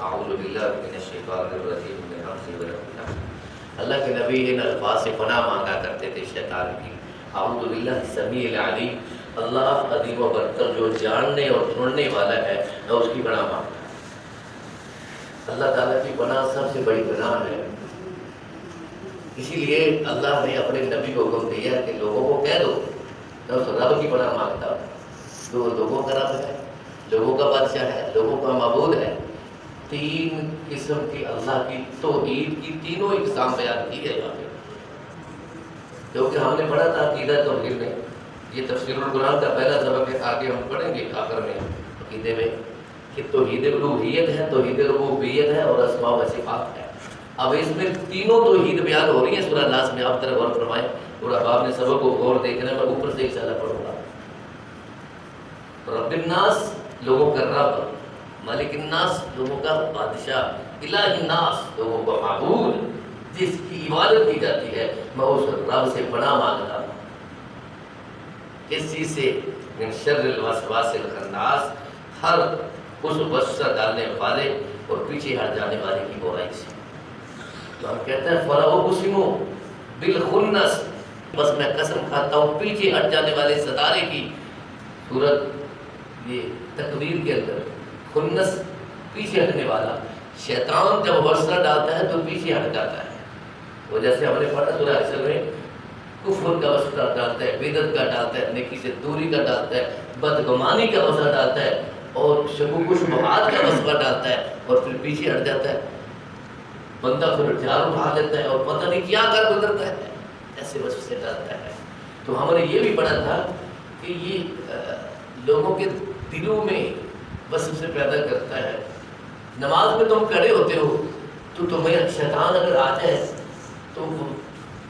اعوذ باللہ من الشیطان الرجیم من حمزہ ونفخہ۔ اللہ کے نبی ان الفاظ سے پناہ مانگا کرتے تھے شیطان کی۔ اعوذ باللہ السمیع العلیم، اللہ عظیم و برتر جو جاننے اور سننے والا ہے، میں اس کی پناہ مانگتا ہوں۔ اللہ تعالیٰ کی پناہ سب سے بڑی پناہ ہے، اسی لیے اللہ نے اپنے نبی کو حکم دیا کہ لوگوں کو کہہ دو میں اس رب کی پناہ مانگتا ہوں جو لوگوں کا رب ہے، لوگوں کا بادشاہ ہے، لوگوں کا معبود ہے۔ تین قسم کی اللہ کی توحید کی تینوں اقسام بیان کی ہے یہاں پہ، کیونکہ ہم نے پڑھا تھا عقیدہ توحید میں، یہ تفسیر القرآن کا پہلا سبق ہے، آگے ہم پڑھیں گے آخر میں عقیدے میں کہ توحید الوہیت ہے، توحید ربوبیت ہے اور اسماء و صفات ہے۔ اب اس میں تینوں توحید بیان ہو رہی ہیں سورہ ناس میں، آپ طرح غور فرمائیں، اور احباب نے سبق کو غور دیکھنا ہے، میں اوپر سے انشاءاللہ پڑھوں گا۔ رب الناس لوگوں کا رب، مالک الناس لوگوں کا بادشاہ، الہ الناس لوگوں کا معبود، جس کی عبادت کی جاتی ہے، میں اس رب سے پناہ مانگتا ہوں کس چیز سے؟ من شر الوسواس الخناس، ہر اس وسوسہ ڈالنے والے اور پیچھے ہٹ جانے والے کی برائی سے۔ تو ہم کہتے ہیں فلا اقسم بالخنس، بس میں قسم کھاتا ہوں پیچھے ہٹ جانے والے ستارے کی۔ سورت یہ تکویر کے اندر خنس پیچھے ہٹنے والا، شیطان جب وسوسہ ڈالتا ہے تو پیچھے ہٹ جاتا ہے، وہ جیسے ہم نے پڑھا سورہ حشر میں، کفر کا وسوسہ ڈالتا ہے، بدعت کا ڈالتا ہے، نیکی سے دوری کا ڈالتا ہے، بدگمانی کا وسوسہ ڈالتا ہے، اور شکوک و شبہات کا وسوسہ ڈالتا ہے، اور پھر پیچھے ہٹ جاتا ہے، بندہ پھر ہتھیار اٹھا لیتا ہے اور پتہ نہیں کیا کر گزرتا ہے، ایسے وسوسے ڈالتا ہے۔ تو ہم نے یہ بھی پڑھا تھا کہ یہ لوگوں کے دلوں میں وسوسے پیدا کرتا ہے۔ نماز میں تم کھڑے ہوتے ہو تو تمہیں شیطان اگر آ جائے تو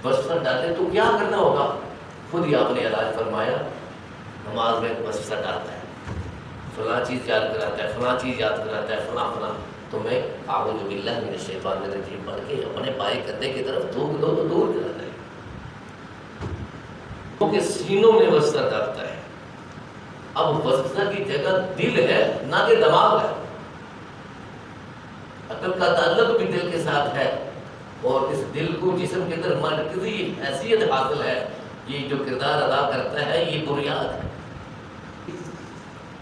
وسوسہ ڈالے تو کیا کرنا ہوگا؟ خود ہی آپ نے علاج فرمایا، نماز میں وسوسہ ڈالتا ہے، فلاں چیز یاد کراتا ہے، فلاں چیز یاد کراتا ہے، فلاں فلاں، تو میں اعوذ باللہ من الشیطان الرجیم پڑھ کے اپنے بائیں کندھے کی طرف تھوک دو تو دور جاتا ہے، کیونکہ سینوں میں وسوسہ ڈالتا ہے۔ اب وسوسہ کی جگہ دل ہے نہ کہ دماغ ہے، عقل کا تعلق بھی دل کے ساتھ ہے، اور اس دل کو جسم کے اندر مرکزی حیثیت حاصل ہے، یہ جو کردار ادا کرتا ہے یہ بنیاد ہے۔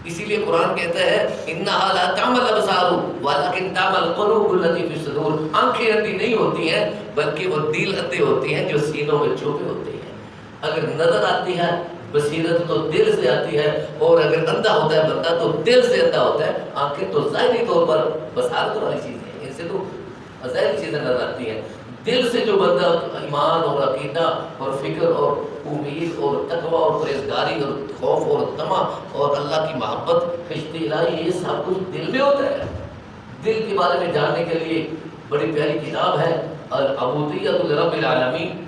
اسی لیے قرآن کہتا ہے انہا لا تعمل الابصار ولکن تعمل القلوب التي في الصدور، آنکھیں اندھی نہیں ہوتی ہیں بلکہ وہ دل اندھے ہوتے ہیں جو سینوں میں چھپے ہوتے ہیں۔ اگر نظر آتی ہے بصیرت تو دل سے آتی ہے، اور اگر اندھا ہوتا ہے بندہ تو دل سے اندھا ہوتا ہے۔ آنکھیں تو ظاہری طور پر بصارت والی چیز ہے، ان سے تو ظاہری چیزیں نظر آتی ہیں، دل سے جو بندہ ایمان اور عقیدہ اور فکر اور امید اور تقوی اور پرہیزگاری اور خوف اور طمع اور اللہ کی محبت، خشتی الہی، یہ سب کچھ دل میں ہوتا ہے۔ دل کے بارے میں جاننے کے لیے بڑی پیاری کتاب ہے العبودیۃ لرب العالمین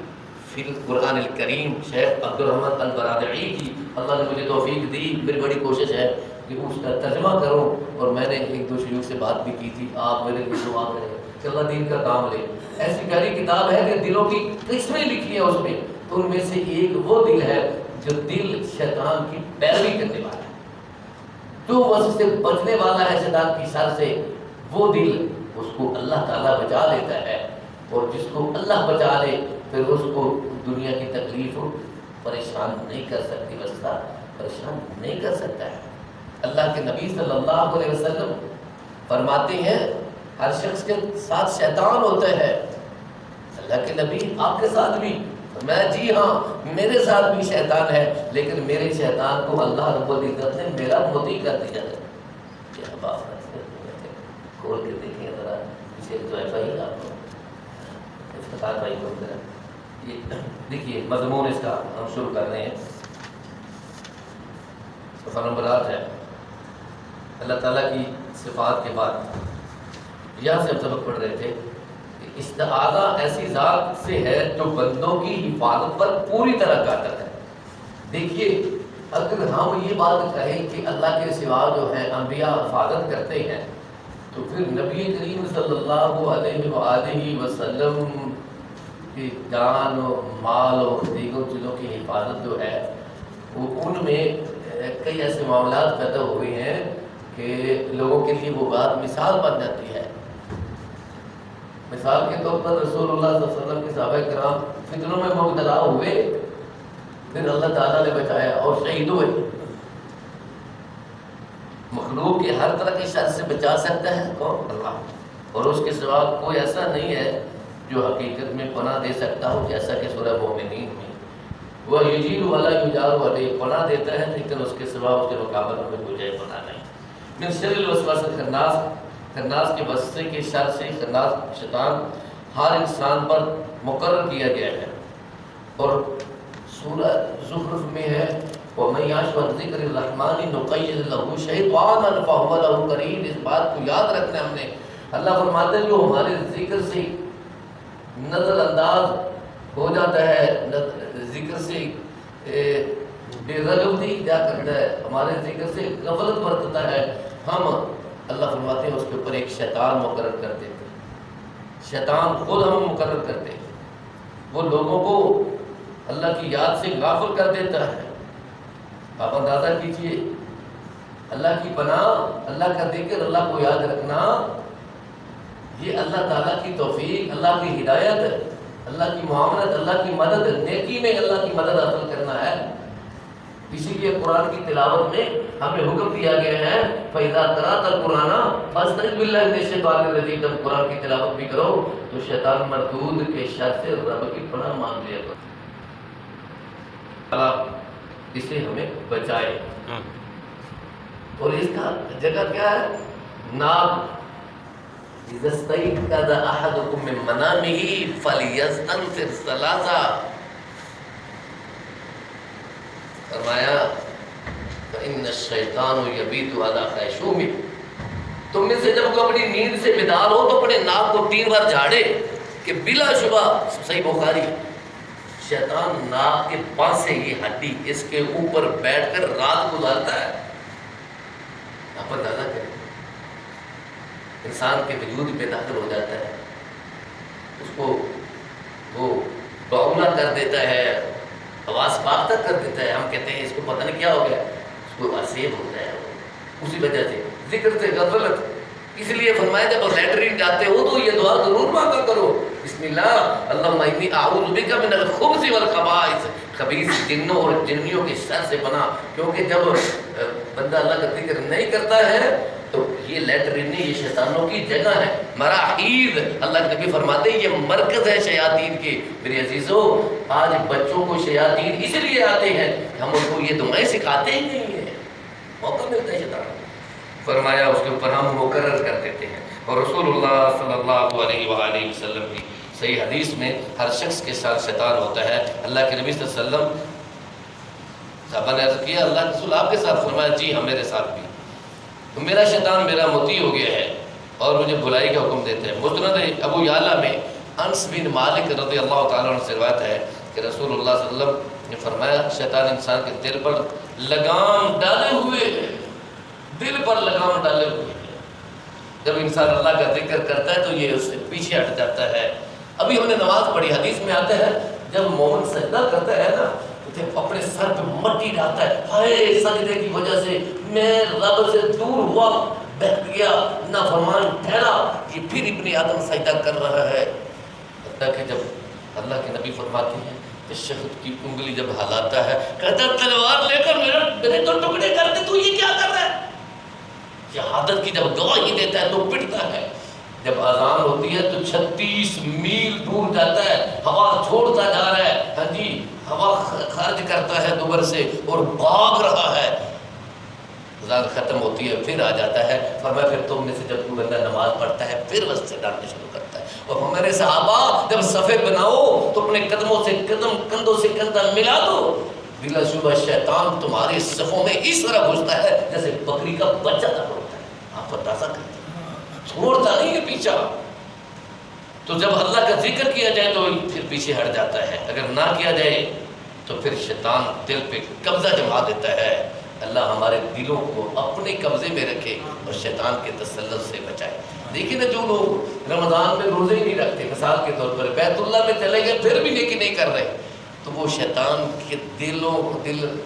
فی القرآن الکریم، شیخ عبدالرحمن البرادعی کی، اللہ نے مجھے توفیق دی، میری بڑی کوشش ہے کہ اس کا ترجمہ کروں، اور میں نے ایک دو شیوخ سے بات بھی کی تھی، آپ میرے لیے دعا کریں کہ اللہ دین کا کام لے۔ ایسی پیاری کتاب ہے کہ دلوں کی قسمیں لکھی ہیں اس میں، تو ان میں سے ایک وہ دل ہے جو دل شیطان کی پیروی کرنے والا ہے، جو وسوسے سے بچنے والا ہے شیطان کی شر سے، وہ دل اس کو اللہ تعالیٰ بچا لیتا ہے، اور جس کو اللہ بچا لے پھر اس کو دنیا کی تکلیف پریشان نہیں کر سکتی، وسوسہ پریشان نہیں کر سکتا ہے۔ اللہ کے نبی صلی اللہ علیہ وسلم فرماتے ہیں ہر شخص کے ساتھ شیطان ہوتا ہے۔ اللہ کے نبی آپ کے ساتھ بھی؟ میں جی ہاں میرے ساتھ بھی شیطان ہے، لیکن میرے شیطان کو اللہ رب العزت نے میرا مطیع کر دیا ہے۔ کیا بات ہے، کھول کے دیکھیں ذرا اسے، جو ہے بھائی آپ افتخار بھائی کو یہ دیکھیے مضمون اس کا ہم شروع کر رہے ہیں، صفحہ نمبر 8 ہے۔ اللہ تعالیٰ کی صفات کے بعد یہاں سے ہم سبق پڑھ رہے تھے کہ استعاذہ ایسی ذات سے ہے جو بندوں کی حفاظت پر پوری طرح قادر ہے۔ دیکھیے اگر ہم یہ بات کہیں کہ اللہ کے سوا جو ہے انبیاء حفاظت کرتے ہیں، تو پھر نبی کریم صلی اللہ علیہ وآلہ وسلم کی جان و مال و دیگر چیزوں کی حفاظت جو ہے وہ ان میں کئی ایسے معاملات پیدا ہوئے ہیں کہ لوگوں کے لیے وہ بات مثال بن جاتی ہے. مثال کے طور پر رسول اللہ صلی اللہ علیہ وسلم کے صحابہ کرام فتنوں میں مبتلا ہوئے، پھر اللہ تعالیٰ نے بچایا اور شہید ہوئے. مخلوق کے ہر طرح کی شر سے بچا سکتا ہے کون؟ اللہ. اور اس کے سوا کوئی ایسا نہیں ہے جو حقیقت میں پناہ دے سکتا ہو، جیسا کہ سورہ مومنین میں وہ یجیر ولا یجار علیہ پناہ دیتا ہے، لیکن اس کے سوا اس کے مقابلے میں کوئی جائے پناہ نہیں. من شر الوسواس الخناس، خناس کے وسوسے کے شر سے. خناس شیطان ہر انسان پر مقرر کیا گیا ہے، اور سورہ زخرف میں ہے وَمَن يَعْشُ عَنْ ذِكْرِ الرَّحْمَنِ نُقَيِّضْ لَهُ شَيْطَانًا فَهُوَ لَهُ قَرِينٌ. اس بات کو یاد رکھنا ہم نے. اللہ فرماتے ہیں جو ہمارے ذکر سے نظر انداز ہو جاتا ہے، ذکر سے بے رغبتی کیا کرتا ہے، ہمارے ذکر سے غفلت برتتا ہے، ہم اللہ فرماتے ہیں اس کے اوپر ایک شیطان مقرر کر دیتے ہیں. شیطان خود ہم مقرر کرتے ہیں، وہ لوگوں کو اللہ کی یاد سے غافل کر دیتا ہے. آپ اندازہ کیجئے اللہ کی پناہ، اللہ کا ذکر، اللہ کو یاد رکھنا، یہ اللہ تعالیٰ کی توفیق، اللہ کی ہدایت، اللہ کی معاملت، اللہ کی مدد، نیکی میں اللہ کی مدد حاصل کرنا ہے. اسی لیے قرآن کی تلاوت میں ہمیں حکم دیا گیا ہے فَإِذَا قَرَأْتَ الْقُرْآنَ فَاسْتَعِذْ بِاللَّهِ مِنَ الشَّيْطَانِ الرَّجِيمِ. جب قرآن کی تلاوت بھی کرو تو شیطان مردود کے شر سے رب کی پناہ مانگ لیا کرو. اللہ اسے ہمیں بچائے. اور اس کا جگہ کیا ہے؟ ناک. إِذَا اسْتَيْقَظَ أَحَدُكُم مِّن مَّنَامِهِ فَلْيَسْتَنفِرْ ثَلَاثًا. فرمایا فَإِنَّ الشَّيْطَانُ يَبِيتُ عَلَىٰ خَيْشُومِهِ. تم میں سے جب کوئی اپنی نیند سے بیدار ہو تو اپنے ناک کو 3 بار جھاڑے کہ بلا شبہ، صحیح بخاری، شیطان ناک کے پاس سے یہ ہڈی اس کے اوپر بیٹھ کر رات گزارتا ہے. آپ اندازہ کریں، انسان کے وجود پہ داخل ہو جاتا ہے، اس کو وہ باولا کر دیتا ہے، آواز باختہ کر دیتا ہے. ہم کہتے ہیں اس کو پتہ نہیں کیا ہو گیا، اس کو اسیب ہوتا ہے اسی وجہ سے، ذکر سے غفلت. اس لیے فرمایا جب لیٹرین جاتے ہو تو یہ دعا ضرور مانگا کرو، بسم اللہ اللہم انی اعوذ بک من الخبث والخبائث. خبیث جنوں اور جنیوں کے شر سے پناہ. کیونکہ جب بندہ اللہ کا ذکر نہیں کرتا ہے تو یہ لیٹرین یہ شیطانوں کی جگہ ہے. مراحیض، اللہ کے نبی فرماتے ہیں یہ مرکز ہے شیاطین کے. میرے عزیزو، آج بچوں کو شیاطین اس لیے آتے ہیں کہ ہم ان کو یہ دعائیں سکھاتے ہی نہیں ہیں، موقع ملتا ہے شیطان. فرمایا اس کے اوپر ہم مقرر کر دیتے ہیں. اور رسول اللہ صلی اللہ علیہ وآلہ وسلم کی صحیح حدیث میں ہر شخص کے ساتھ شیطان ہوتا ہے. اللہ کے نبی صلی اللہ علیہ وسلم، صحابہ نے عرض کیا اللہ کے رسول آپ کے ساتھ؟ فرمایا جی ہاں میرے ساتھ بھی. تو میرا شیطان میرا مطیع ہو گیا ہے اور مجھے بھلائی کا حکم دیتا ہے. مسند ابو یعلا میں انس بن مالک رضی اللہ تعالیٰ عنہ سے روایت ہے کہ رسول اللہ صلی اللہ علیہ وسلم نے فرمایا شیطان انسان کے دل پر لگام ڈالے ہوئے ہے، دل پر لگام ڈالے ہوئے ہیں. جب انسان اللہ کا ذکر کرتا ہے تو یہ اس سے پیچھے ہٹ جاتا ہے. ابھی ہم نے نماز پڑھی، حدیث میں آتا ہے جب مومن سجدہ کرتا ہے نا تو اپنے سر پہ مٹی ڈالتا ہے، ہائے سجدے کی وجہ سے میں رب سے دور ہوا، بہت گیا، نافرمان ٹھہرا. یہ پھر ابن آدم سجدہ کر رہا ہے. حتیٰ کہ جب اللہ کے نبی فرماتے ہیں کہ شہد کی انگلی جب ہلاتا ہے کہتا ہے تلوار لے کر میرے تو ٹکڑے کر دے، تو یہ کیا کر رہا ہے؟ شہادت کی جب گواہی دیتا ہے تو پٹتا ہے. جب اذان ہوتی ہے تو 36 میل دور جاتا ہے، ہوا چھوڑتا جا رہا ہے، ہاں جی ہوا خارج کرتا ہے دوبر سے اور بھاگ رہا ہے. اذان ختم ہوتی ہے پھر آ جاتا ہے. فرمایا پھر تم میں سے جب کوئی بندہ نماز پڑھتا ہے پھر وسط سے ڈالنا شروع کرتا ہے. اور ہمارے صحابہ جب صفے بناؤ تو اپنے قدموں سے قدم، کندھوں سے کندھا ملا دو. بلا شبہ شیطان تمہارے صفوں میں اس طرح گھستا ہے جیسے بکری کا بچہ داخل ہوتا ہے. آپ اندازہ کرتے ہیں، چھوڑتا نہیں ہے پیچھا. تو جب اللہ کا ذکر کیا جائے تو پھر پیچھے ہٹ جاتا ہے، اگر نہ کیا جائے تو پھر شیطان دل پہ قبضہ جما دیتا ہے. اللہ ہمارے دلوں کو اپنے قبضے میں رکھے اور شیطان کے تسلط سے بچائے. دیکھیں نا جو لوگ رمضان میں روزے ہی نہیں رکھتے، مثال کے طور پر بیت اللہ میں چلے گئے پھر بھی نیکی نہیں کر رہے، تو وہ شیطان کے دل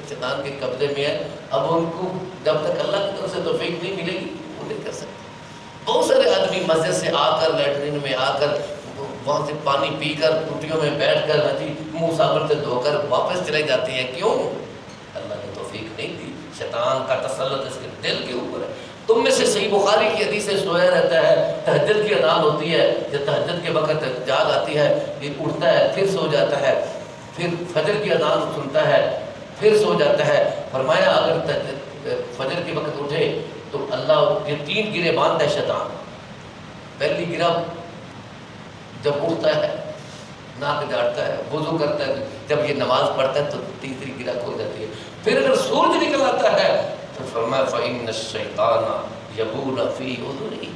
شیطان کے قبضے میں ہے. اب ان کو جب تک اللہ کی طرف سے توفیق نہیں ملے گی وہ نہیں کر سکتے. بہت سارے آدمی مسجد سے آ کر لیٹرین میں آ کر وہاں سے پانی پی کر ٹوٹیوں میں بیٹھ کر منہ صابن سے دھو کر واپس چلے جاتے ہیں. کیوں؟ اللہ نے توفیق نہیں دی. شیطان کا تسلط اس کے دل کے اوپر ہے. تم میں سے صحیح بخاری کی حدیث سے سویا رہتا ہے, تہجد کی اذان ہوتی ہے, جب تہجد کے وقت جاگ آتی ہے, یہ اٹھتا ہے پھر سو جاتا ہے, پھر فجر کی اذان سنتا ہے پھر سو جاتا ہے. فرمایا اگر فجر کے وقت اٹھے تو اللہ یہ 3 گرے باندھتا ہے شیطان. پہلی گرہ جب اٹھتا ہے ناک جاڑتا ہے, وضو کرتا ہے, جب یہ نماز پڑھتا ہے تو تیسری گرہ کھل جاتی ہے. پھر اگر سورج نکل آتا ہے تو فرمایا فَإِنَّ الشَّيْطَانَ يَبُولُ فِي أُذُنِهِ,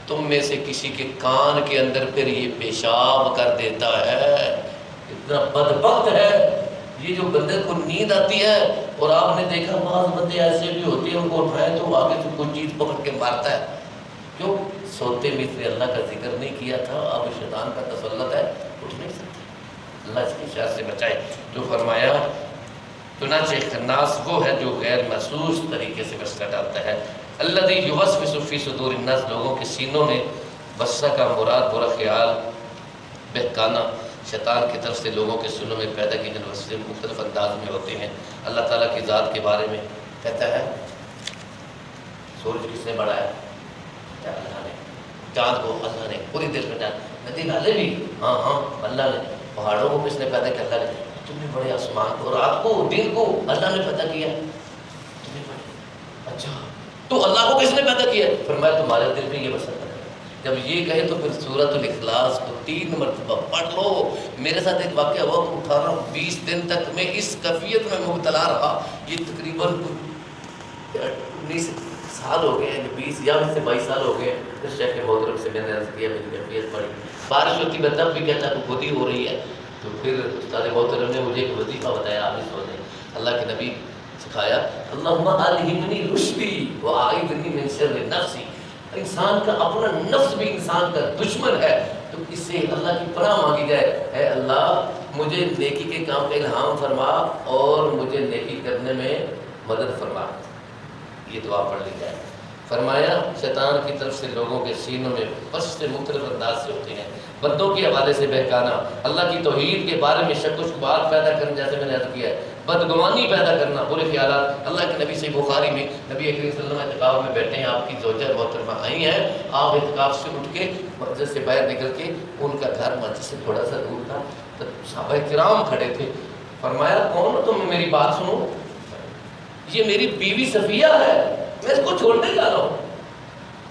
تم میں سے کسی کے کان کے اندر پھر یہ پیشاب کر دیتا ہے. اتنا بدبخت ہے یہ جو بندے کو نیند آتی ہے. اور آپ نے دیکھا بعض بندے ایسے بھی ہوتے ہیں ان کو اٹھائیں تو آگے سے کوئی چیز پکڑ کے مارتا ہے. کیوں؟ سوتے میں سے اللہ کا ذکر نہیں کیا تھا, اب شیطان کا تسلط ہے, اٹھ نہیں سکتے. اللہ اس کی شر سے بچائے. تو فرمایا چنانچہ خناس وہ ہے جو غیر محسوس طریقے سے وسوسہ ڈالتا ہے. الذی یوسوس فی صدور الناس, لوگوں کے سینوں میں. وسوسہ کا مراد برا خیال, بہکانا شیطان کی طرف سے لوگوں کے سینوں میں پیدا کی جن وسوسے مختلف انداز میں ہوتے ہیں. اللہ تعالیٰ کی ذات کے بارے میں کہتا ہے سورج کس نے بڑھایا؟ اللہ نے. چاند کو اللہ نے. پوری دل میں ندی نالے بھی ہاں اللہ نے. پہاڑوں کو کس نے پیدا کیا؟ اللہ نے. تم نے بڑے آسمان کو, رات کو, دن کو اللہ نے پیدا کیا. تمہیں بڑے اچھا تو اللہ کو کس نے پیدا کیا؟ فرمایا تمہارے دل میں یہ بسر ہے. جب یہ کہے تو پھر سورۃ الاخلاص کو 3 مرتبہ پڑھ لو. میرے ساتھ ایک واقعہ ہوا, 18-20 دن تک میں اس کیفیت میں مبتلا رہا. یہ تقریباً 19 سال ہو گئے, 20 یا 22 سال ہو گئے. اس شیخ محترم سے میں نے عرض کیا میری کیفیت پڑی, بارش ہوتی میں تب بھی کہتا کہ خود ہی ہو رہی ہے. تو پھر استاد محترم نے مجھے ایک وظیفہ بتایا, آپ اس وقت اللہ کے نبی سکھایا, اللہم الہمنی رشدی واعذنی من شر نفسی. انسان کا اپنا نفس بھی انسان کا دشمن ہے, تو اس سے اللہ کی پناہ مانگی جائے. اے اللہ مجھے نیکی کے کام کا الہام فرما اور مجھے نیکی کرنے میں مدد فرما. یہ دعا پڑھ لی جائے. فرمایا شیطان کی طرف سے لوگوں کے سینوں میں وسوسے مختلف انداز سے ہوتے ہیں. بندوں کے حوالے سے بہکانا, اللہ کی توحید کے بارے میں شک و شبہات پیدا کرنا, جیسے میں نے عرض کیا ہے, بدگمانی پیدا کرنا, برے خیالات. اللہ کے نبی صحیح بخاری میں نبی کریم صلی اللہ علیہ وسلم اعتکاف میں بیٹھے ہیں, آپ کی زوجہ محترمہ آئی ہیں, آپ اعتکاف سے اٹھ کے مسجد سے باہر نکل کے, ان کا گھر مسجد سے تھوڑا سا دور تھا, تو صحابہ کرام کھڑے تھے. فرمایا کون ہو تم, میری بات سنو, یہ میری بیوی صفیہ ہے, میں اس کو چھوڑنے جا رہا ہوں.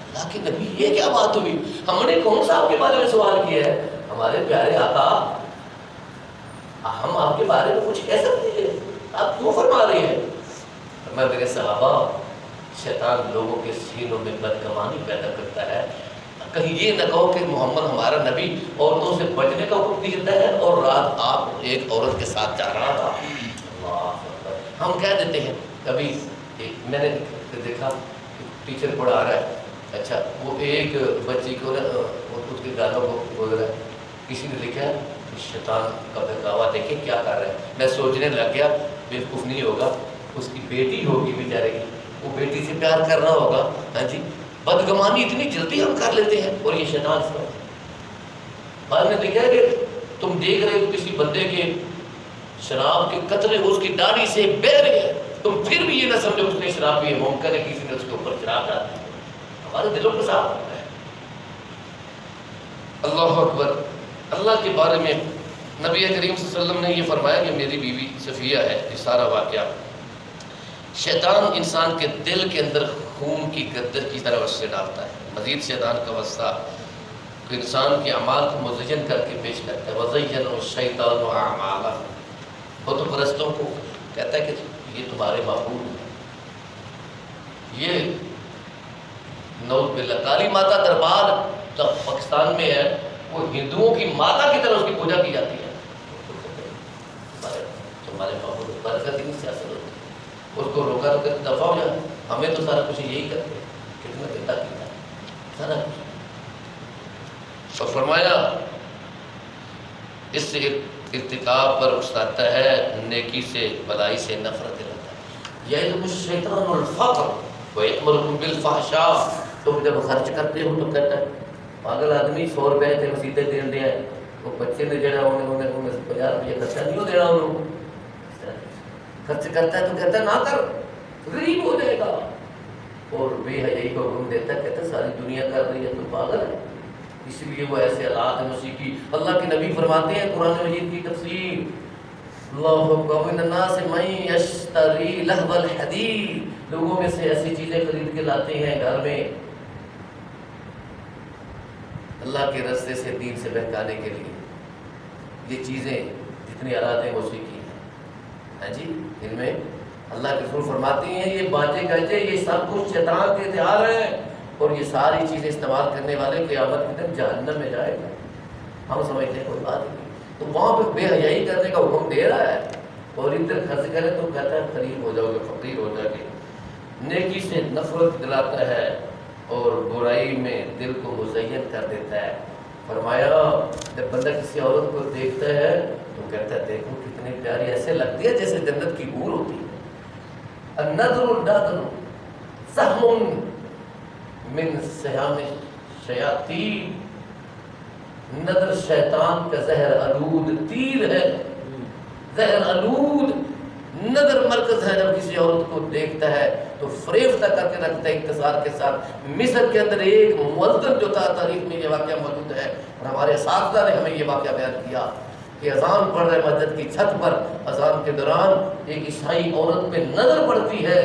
اللہ کے نبی یہ کیا بات ہوئی؟ ہم نے کون سا آپ کے بارے میں سوال کیا ہے؟ ہمارے پیارے آقا, ہم آپ کے بارے میں کچھ کہہ سکتے ہیں, آپ کیوں فرما رہے ہیں؟ میں میرے صحابہ, شیطان لوگوں کے سینوں میں بدگمانی پیدا کرتا ہے. کہیں یہ نہ کہو کہ محمد ہمارا نبی عورتوں سے بچنے کا حکم دیتا ہے اور رات آپ ایک عورت کے ساتھ جا رہا تھا. ہم کہہ دیتے ہیں. کبھی میں نے دیکھا ٹیچر پڑھا رہا ہے, اچھا وہ ایک بچی کو اس کے گانوں کو بول رہا ہے, کسی نے لکھا ہے شیطان کا بہکاوا دیکھیں کیا کر رہا ہے. میں سوچنے لگ گیا بیوقوف نہیں ہوگا, اس کی بیٹی ہوگی بیچارے کی, وہ بیٹی سے پیار کر رہا ہوگا. ہاں جی, بدگمانی اتنی جلدی ہم کر لیتے ہیں, اور یہ شیطان اس کا. بعد نے لکھا ہے کہ تم دیکھ رہے ہو کسی بندے کے شراب کے قطرے اس کی داڑھی سے بہہ رہے ہیں, تم پھر بھی یہ نہ سمجھو اس نے شراب پی ہے, ممکن ہے کسی نے اس کے اوپر شراب ڈال دی. ہمارے دلوں کے ساتھ ہوتا ہے. اللہ اکبر. اللہ کے بارے میں نبی کریم صلی اللہ علیہ وسلم نے یہ فرمایا کہ میری بیوی صفیہ ہے. یہ سارا واقعہ شیطان انسان کے دل کے اندر خون کی گردش کی طرح وسوسے ڈالتا ہے. مزید شیطان کا وسوسہ انسان کے اعمال کو مزین کر کے پیش کرتا ہے. وَزَيَّنَ الشَّيْطَانُ أَعْمَالَهُمْ, بت پرستوں کو کہتا ہے کہ یہ تمہارے معبود ہیں. یہ نعوذ باللہ, کالی ماتا دربار پاکستان میں ہے, وہ ہندوؤں کی ماتا کی طرح اس کی پوجا کی جاتی ہے. تمہارے معبود برکت ہی نہیں سیاست ہوتی, اس کو روکا تو کہتے دفاع ہو جائے. ہمیں تو سارا کچھ یہی کرتے ہیں, کتنا گندا کیا ہے سارا کچھ. اور فرمایا اس سے ایک ارتکاب پر اکساتا ہے، نیکی سے بلائی سے نفرت دلاتا ہے۔ یعدکم الشیطان الفقر ویأمرکم بالفحشاء، تم جب خرچ کرتے ہو تو کہتا ہے پاگل آدمی 100 روپے تے مسیطے دین دیا ہے، وہ بچے نے جڑا انہیں 50 روپے خرچہ نہیں ہو دینا انہوں، خرچ کرتا ہے تو کہتا ہے نہ کر، غریب ہو جائے گا، اور بے حیائی کو حکم دیتا ہے، کہتا ہے ساری دنیا کر رہی ہے تو پاگل ہے۔ اس لیے وہ ایسے حالات مسیح کی، اللہ کے نبی فرماتے ہیں قرآن مجید کی تفسیر، اللہ اکبر، من الناس من یشتری لہو الحدیث، لوگوں میں سے ایسی چیزیں خرید کے لاتے ہیں گھر میں اللہ کے راستے سے، دین سے بہکانے کے لیے۔ یہ چیزیں جتنی آلات موسیقی ہیں، ہاں جی، ان میں اللہ کے رسول فرماتے ہیں یہ باجے گاجے یہ سب کچھ شیطان کے ہتھیار ہیں، اور یہ ساری چیزیں استعمال کرنے والے قیامت کے دن جہنم میں جائے گا۔ ہم سمجھتے ہیں کوئی بات نہیں، تو وہاں پہ بے حیائی کرنے کا حکم دے رہا ہے، اور ادھر خرچ کرے تو کہتا ہے غریب ہو جاؤ گے، فقیر ہو جاؤ گے۔ نیکی سے نفرت دلاتا ہے اور برائی میں دل کو مزین کر دیتا ہے۔ فرمایا جب بندہ کسی عورت کو دیکھتا ہے تو کہتا ہے دیکھو کتنی پیاری، ایسے لگتی ہے جیسے جنت کی حور ہوتی ہے۔ النظر النادر سهم من سہام الشیاطین، نظر شیطان کا زہر آلود تیر ہے، زہر آلود نظر مرکز ہے۔ جب کسی عورت کو دیکھتا ہے تو فریفتہ کر کے رکھتا ہے اختصار کے ساتھ۔ مصر کے اندر ایک مؤذن جو تھا، تاریخ میں یہ واقعہ موجود ہے، اور ہمارے اساتذہ نے ہمیں یہ واقعہ بیان کیا کہ اذان پڑھ رہے مسجد کی چھت پر، اذان کے دوران ایک عیسائی عورت پہ نظر پڑتی ہے،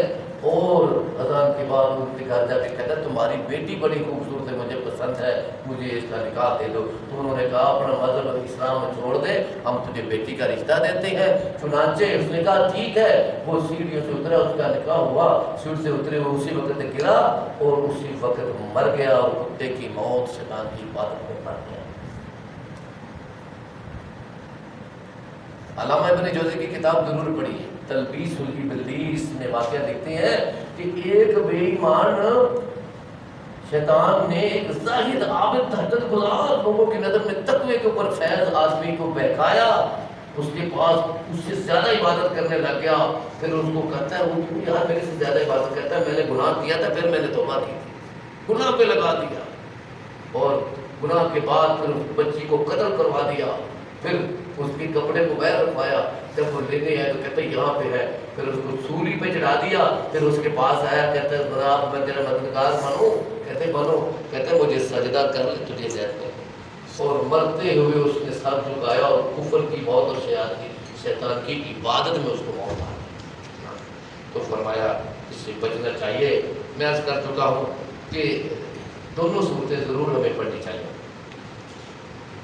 اور اذان کے بعد ان کے گھر جا کے کہتا ہے تمہاری بیٹی بڑی خوبصورت ہے، مجھے پسند ہے، مجھے اس کا نکاح دے دو۔ تو انہوں نے کہا اپنا مذہب اسلام چھوڑ دے، ہم تجھے بیٹی کا رشتہ دیتے ہیں۔ چنانچہ اس نے کہا ٹھیک ہے، وہ سیڑھیوں سے اترا، اس کا نکاح ہوا، سیڑھی سے اترے وہ اسی وقت گرا اور اسی وقت مر گیا، اور کتے کی موت شیطان کی عبادت میں مر گیا۔ علامہ ابن جوزی کی کتاب ضرور پڑھی ہے، تلبیس الابلیس میں واقعہ دیکھتے ہیں کہ ایک بے ایمان شیطان نے ایک زاہد عابد تہجد گزار لوگوں کی نظر میں تقوی کے اوپر فیض آدمی کو بہکایا، اس کے پاس اس سے زیادہ عبادت کرنے لگ گیا۔ پھر اس کو کہتا ہے وہ کیوں یار میرے سے زیادہ عبادت کرتا ہے، میں نے گناہ کیا تھا پھر میں نے توبہ کی تھی، گناہ پہ لگا دیا، اور گناہ کے بعد پھر اس بچی کو قتل کروا دیا، پھر اس کے کپڑے کو باہر رکھوایا، جب وہ لینے آئے تو کہتا ہے یہاں پہ ہے، پھر اس کو سولی پہ چڑھا دیا، پھر اس کے پاس آیا، کہتا ہے جناب میں تیرا مددگار بنوں، کہتے بنو، کہتے مجھے سجدہ کر لے تجھے زید کر، اور مرتے ہوئے اس نے سر جھکایا اور کفر کی موت اور شیطان کی عبادت میں اس کو موت آ گئی۔ تو فرمایا اس سے بچنا چاہیے۔ میں عرض کر چکا ہوں کہ دونوں صورتیں ضرور ہمیں پڑھنی چاہیے۔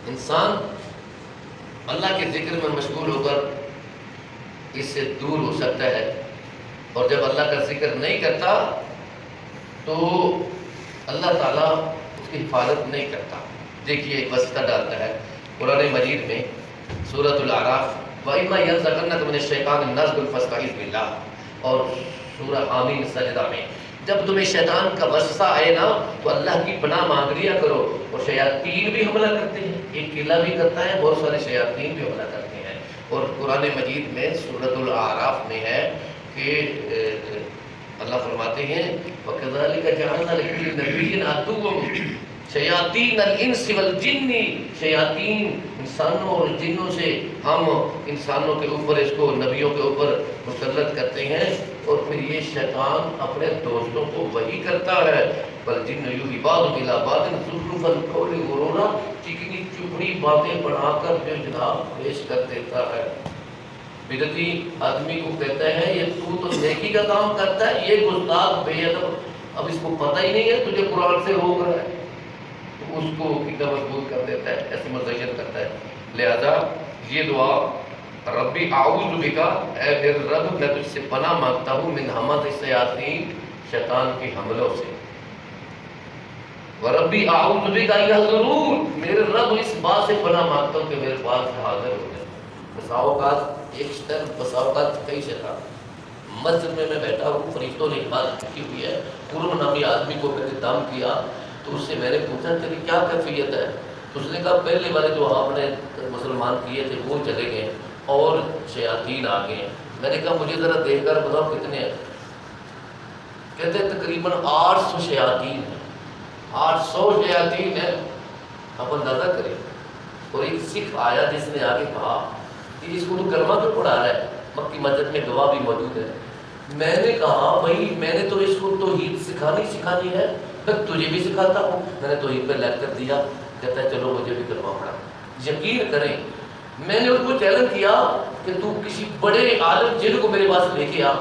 انسان اللہ کے ذکر میں مشغول ہو کر اس سے دور ہو سکتا ہے، اور جب اللہ کا ذکر نہیں کرتا تو اللہ تعالیٰ اس کی حفاظت نہیں کرتا۔ دیکھیے ایک وسیلہ ڈالتا ہے قرآن مجید میں سورۃ الاعراف، وَإِمَّا يَنزَغَنَّكَ مِنَ الشَّيْطَانِ نَزْغٌ فَاسْتَعِذْ بِاللَّهِ، اور سورہ حامیم سجدہ میں جب تمہیں شیطان کا وسوسہ آئے نا تو اللہ کی پناہ مانگ لیا کرو۔ اور شیاطین بھی حملہ کرتے ہیں، ایک قلعہ بھی کرتا ہے، بہت سارے شیاطین بھی حملہ کرتے ہیں۔ اور قرآن مجید میں سورۃ الاعراف میں ہے کہ اللہ فرماتے ہیں وَكَذَلِكَ جَعَلْنَا لِكُلِّ نَبِيٍّ عَدُوًّا شیاطین الانس والجن، شیاطین انسانوں اور جنوں سے ہم انسانوں کے اوپر اس کو نبیوں کے اوپر مسلط کرتے ہیں، اور پھر یہ شیطان اپنے دوستوں کو وہی کرتا ہے، والجن یوحی بعضهم الی بعض زخرف القول غرورا، چکنی چپڑی باتیں بنا کر جو جناب پیش کر دیتا ہے۔ بدعتی آدمی کو کہتا ہے یہ تو نیکی کا کام کرتا ہے، یہ گستاخ بے ادب، اب اس کو پتہ ہی نہیں ہے تجھے قرآن سے روک رہا ہے، تو اس کو کتنا مضبوط کر دیتا ہے، ایسی مزین کرتا ہے۔ لہذا یہ دعا ربی اعوذ بکا، اے میرے رب میں تجھ سے پناہ مانگتا ہوں من ہمزہ الشیاطین، شیطان کے حملوں سے، وربی اعوذ بکا یحضرون، میرے رب اس بات سے پناہ مانگتا ہوں کہ میرے پاس حاضر ہو جائے۔ بسا اوقات ایک شیطان، بسا اوقات کئی شیطان، مسجد میں بیٹھا ہوں، فرشتوں نے عبادت کی ہوئی ہے، قرم نامی آدمی کو میں نے دم کیا، تو اس سے میں نے پوچھا تیری کیا کیفیت ہے؟ تو اس نے کہا پہلے والے جو آپ نے مسلمان کیے تھے وہ چلے گئے اور شیاطین آ گئے ہیں۔ میں نے کہا مجھے ذرا دیکھ کر بتاؤ کتنے ہیں؟ کہتے ہیں تقریباً 800 شیاطین ہیں، 800 شیاطین ہیں۔ آپ اندازہ کریں۔ اور ایک سکھ آیا جس نے آگے کہا کہ اس کو تو کلمہ تو پڑھا رہا ہے، مکی مسجد میں گواہ بھی موجود ہے۔ میں نے کہا بھائی میں نے تو اس کو توحید سکھانی ہے، پھر تجھے بھی سکھاتا ہوں۔ میں نے توحید پہ لیکچر دیا، کہتا ہے چلو مجھے بھی کلمہ پڑھا۔ یقین کریں میں نے ان کو چیلنج کیا کہ تو کسی بڑے عالم جن کو میرے پاس لے کے آ،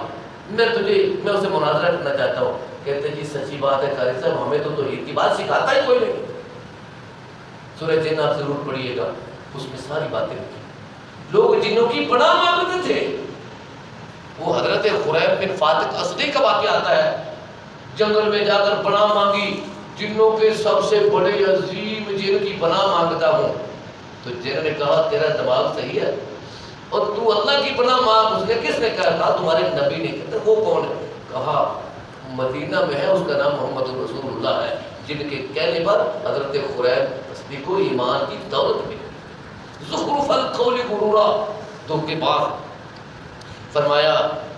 میں اسے مناظرہ کرنا چاہتا ہوں۔ کہتے جی سچی بات ہے قاری صاحب، ہمیں تو توحید کی بات سکھاتا ہی کوئی نہیں۔ سورہ جن آپ ضرور پڑھیے گا، اس میں ساری باتیں لکھی۔ لوگ جنوں کی پناہ مانگتے تھے۔ وہ حضرت خریب بن فاتق اسدی کا واقعہ آتا ہے، جنگل میں جا کر پناہ مانگی، جنوں کے سب سے بڑے عظیم جن کی پناہ مانگتا ہوں۔ تو جن نے کہا تیرا دماغ صحیح ہے اور تو اللہ کی پناہ مانگ۔ اس نے کس نے کہا؟ تمہارے نبی نے کہا۔ وہ کون ہے؟ کہا مدینہ میں ہے، اس کا نام محمد رسول اللہ ہے، جن کے کہنے پر حضرت خریب اسدی کو ایمان کی دولت ملی۔ زخرف القول غرورا، دھوکے باز۔ فرمایا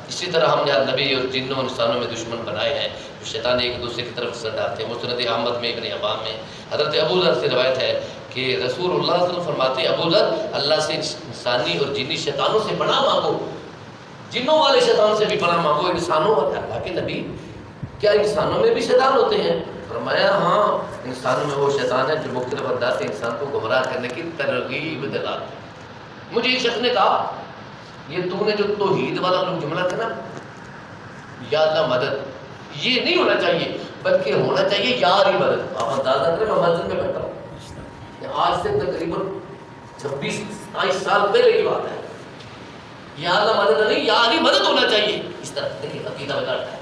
اسی طرح ہم نے نبی اور جنوں اور انسانوں میں دشمن بنائے ہیں جو شیطان ایک دوسرے کی طرف سر ڈالتے ہیں۔ مسند احمد میں ابن حبان میں حضرت ابو ذر سے روایت ہے کہ رسول اللہ صلی اللہ علیہ وسلم فرماتے ہیں ابو ذر اللہ سے انسانی اور جنی شیطانوں سے پناہ مانگو، جنوں والے شیطان سے بھی پناہ مانگو، انسانوں والے۔ اللہ کے نبی کیا انسانوں میں بھی شیطان ہوتے ہیں؟ فرمایا ہاں، انسانوں میں وہ شیطان ہے جو مختلف انداز سے انسان کو گمراہ کرنے کی ترغیب دلاتا ہے۔ مجھے ایک شخص نے کہا یہ تو نے جو توحید والا جملہ تھا نا، یا اللہ مدد، یہ نہیں ہونا چاہیے بلکہ ہونا چاہیے یار ہی مدد۔ آپ اندازہ کریں میں مسجد میں بیٹھا ہوں، آج سے تقریباً 26-27 سال پہلے کی بات ہے، یا اللہ مدد نہیں، یار ہی مدد ہونا چاہیے۔ اس طرح دیکھیے عقیدہ بگاڑتا ہے،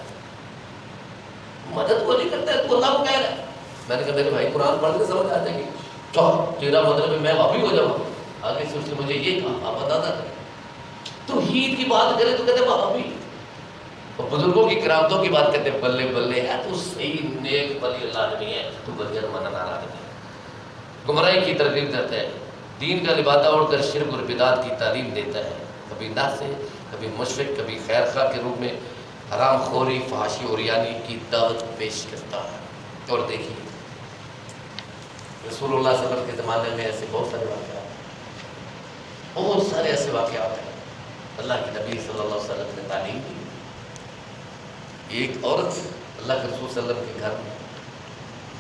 مدد کو نہیں کرتا ہے تو اللہ کو کہہ رہا ہے۔ میں نے کہا میرے بھائی قرآن پڑھ کے سمجھ آتے ہیں کہ تیرا مطلب ہے میں وابی ہو جاؤں۔ آگے سے اس نے مجھے یہ کہا، آپ اندازہ کریں توحید کی بات کرے تو کہتے ہیں وابی، اور بزرگوں کی کرامتوں کی بات کرتے ہیں بلے بلے ہے تو صحیح نیک ولی اللہ نہیں ہے تو بغیر منع نہ رہا ہے۔ گمراہی کی ترغیب دیتا ہے، دین کا لبادہ اوڑھ کر شرک اور بدعت کی تعلیم دیتا ہے، کبھی ناصح کبھی مشرک کبھی خیر خواہ کے روپ میں حرام خوری فحاشی اور یعنی کی دعوت پیش کرتا ہے۔ اور دیکھیے رسول اللہ صلی اللہ علیہ وسلم کے زمانے میں ایسے بہت سارے واقعات، بہت سارے ایسے واقعات ہیں۔ اللہ کے نبی صلی اللہ علیہ وسلم نے تعلیم دی۔ ایک عورت اللہ کے رسول صلی اللہ علیہ وسلم کے گھر میں،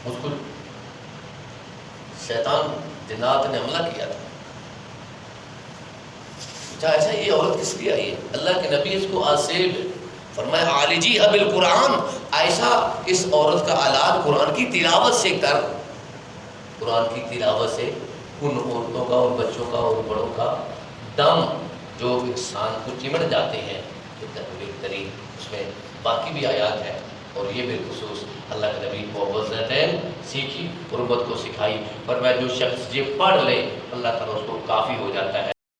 اس کو شیطان جنات نے حملہ کیا تھا۔ پوچھا ایسا یہ عورت کس لیے آئی ہے؟ اللہ کے نبی اس کو آسیب فرمایا عالجی اب القرآن، عائشہ اس عورت کا علاج قرآن کی تلاوت سے کر۔ قرآن کی تلاوت سے ان عورتوں کا اور بچوں کا اور بڑوں کا دم جو انسان کو چمٹ جاتے ہیں، ترین اس میں باقی بھی آیات ہیں، اور یہ بالخصوص اللہ کے نبی کو وزرتین سیکھی اور امت کو سکھائی۔ فرمایا جو شخص یہ پڑھ لے اللہ تعالیٰ اس کو کافی ہو جاتا ہے۔